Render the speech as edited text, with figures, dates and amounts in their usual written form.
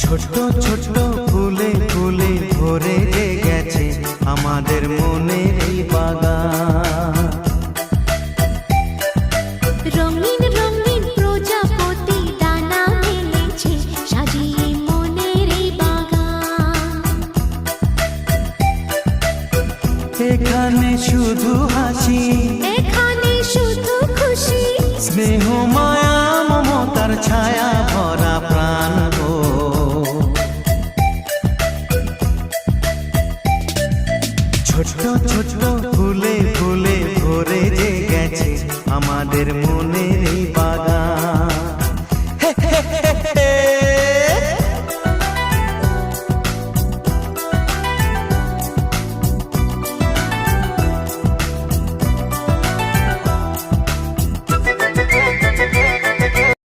ছোট্ট ছোট্ট ফুলে ফুলে ভরে গেছে আমাদের মনের এই বাগান। রঙিন রঙিন প্রজাপতি ডানা মেলেছে সাজিয়ে মনের এই বাগান। এখানে শুধু হাসি, এখানে শুধু খুশি, স্নেহ মায়া মমতার ছায়া।